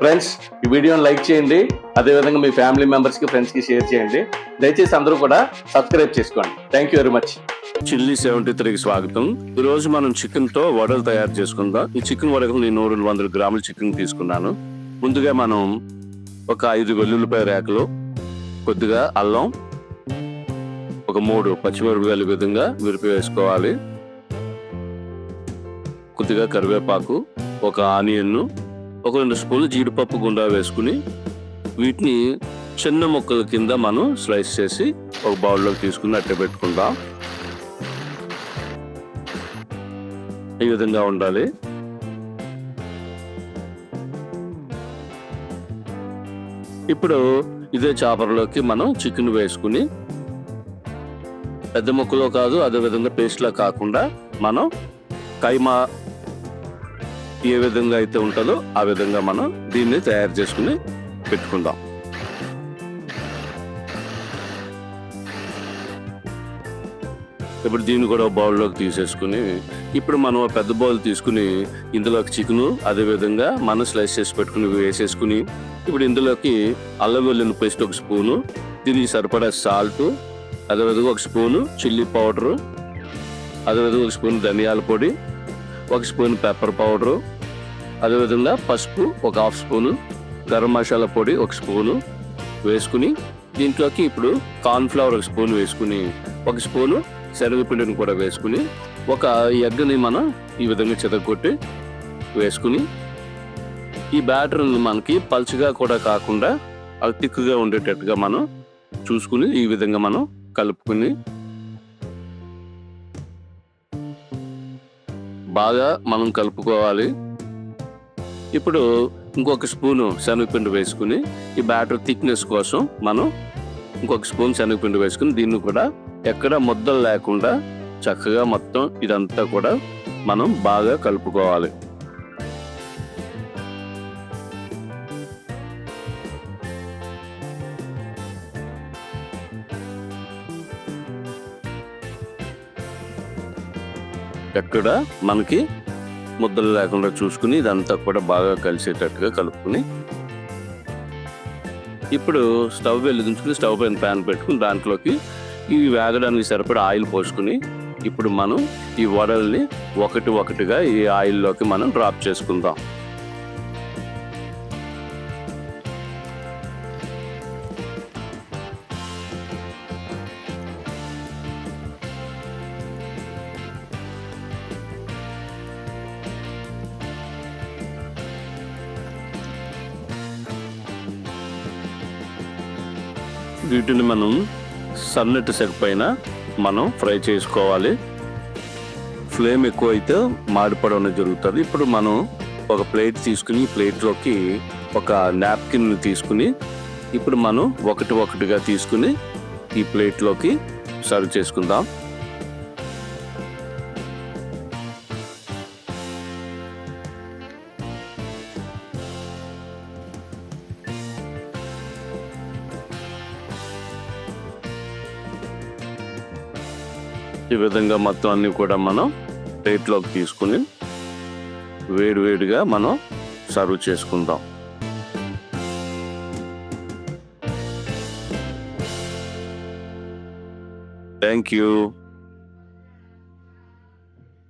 Friends, ఈ వీడియోని like చేయండి, అదేవిధంగా మీ ఫ్యామిలీ మెంబర్స్కి ఫ్రెండ్స్కి షేర్ చేయండి. దయచేసి అందరూ కూడా సబ్స్క్రైబ్ చేసుకోండి. Thank you very much. Chilli 73కి స్వాగతం. ఈ రోజు మనం చికెన్ తో వడలు తయారు చేసుకుందాం. ఈ చికెన్ వడకు నేను 100 గ్రాముల చికెన్ తీసుకున్నాను. ముందుగా మనం ఒక 5 వెల్లుల్లిపాయ రేకలు, కొద్దిగా అల్లం, ఒక 3 పచ్చిమిరపకాయలు విధంగా విరిపి వేసుకోవాలి. కొద్దిగా కరివేపాకు, ఒక ఆనియన్, ఒక 2 స్పూన్లు జీడిపప్పు గుండా వేసుకుని వీటిని చిన్న ముక్కల కింద మనం స్లైస్ చేసి ఒక బౌల్లోకి తీసుకుని అట్టే పెట్టుకుందాం. ఈ విధంగా ఉండాలి. ఇప్పుడు ఇదే చాపర్లోకి మనం చికెన్ వేసుకుని పెద్ద ముక్కలో కాదు, అదే విధంగా పేస్ట్లా కాకుండా మనం కైమా ఏ విధంగా అయితే ఉంటుందో ఆ విధంగా మనం దీన్ని తయారు చేసుకుని పెట్టుకుందాం. ఇప్పుడు దీన్ని కూడా బౌల్లోకి తీసేసుకుని ఇప్పుడు మనం పెద్ద బౌల్ తీసుకుని ఇందులోకి చికెను అదేవిధంగా మనం స్లైస్ చేసి పెట్టుకుని వేసేసుకుని ఇప్పుడు ఇందులోకి అల్లం వెల్లుల్లి పేస్ట్ 1 స్పూను, దీనికి సరిపడా సాల్ట్, అదేవిధంగా 1 స్పూను చిల్లీ పౌడరు, అదేవిధంగా 1 స్పూన్ ధనియాల పొడి, 1 స్పూన్ పెప్పర్ పౌడరు, అదేవిధంగా పసుపు 1/2 స్పూను, గరం మసాలా పొడి 1 స్పూను వేసుకుని దీంట్లోకి ఇప్పుడు కార్న్ఫ్లవర్ 1 స్పూన్ వేసుకుని 1 స్పూను శనగపిండిని కూడా వేసుకుని ఒక ఎగ్ని మనం ఈ విధంగా చితగొట్టి వేసుకుని ఈ బ్యాటర్ని మనకి పల్చగా కూడా కాకుండా తిక్కుగా ఉండేటట్టుగా మనం చూసుకుని ఈ విధంగా మనం కలుపుకుని బాగా మనం కలుపుకోవాలి. ఇప్పుడు ఇంకొక స్పూను శనగపిండి వేసుకుని ఈ బ్యాటర్ థిక్నెస్ కోసం మనం ఇంకొక స్పూన్ శనగపిండి వేసుకుని దీన్ని కూడా ఎక్కడ ముద్దలు లేకుండా చక్కగా మొత్తం ఇదంతా కూడా మనం బాగా కలుపుకోవాలి. ఎక్కడ మనకి ముద్దలు లేకుండా చూసుకుని ఇదంతా కూడా బాగా కలిసేటట్టుగా కలుపుకుని ఇప్పుడు స్టవ్ వెలిగించుకుని స్టవ్ పైన ప్యాన్ పెట్టుకుని దాంట్లోకి ఇవి వేగడానికి సరిపడా ఆయిల్ పోసుకుని ఇప్పుడు మనం ఈ వడల్ని ఒకటిగా ఈ ఆయిల్లోకి మనం డ్రాప్ చేసుకుందాం. వీటిని మనం సన్నటి సెగ పైన మనం ఫ్రై చేసుకోవాలి. ఫ్లేమ్ ఎక్కువ అయితే మాడిపోవడం జరుగుతుంది. ఇప్పుడు మనం ఒక ప్లేట్ తీసుకుని ప్లేట్లోకి ఒక నాప్కిన్ తీసుకుని ఇప్పుడు మనం ఒకటిగా తీసుకుని ఈ ప్లేట్లోకి సర్వ్ చేసుకుందాం. ఈ విధంగా మొత్తం అన్ని కూడా మనం ప్లేట్లోకి తీసుకుని వేడిగా మనం సర్వ్ చేసుకుందాం. Thank you.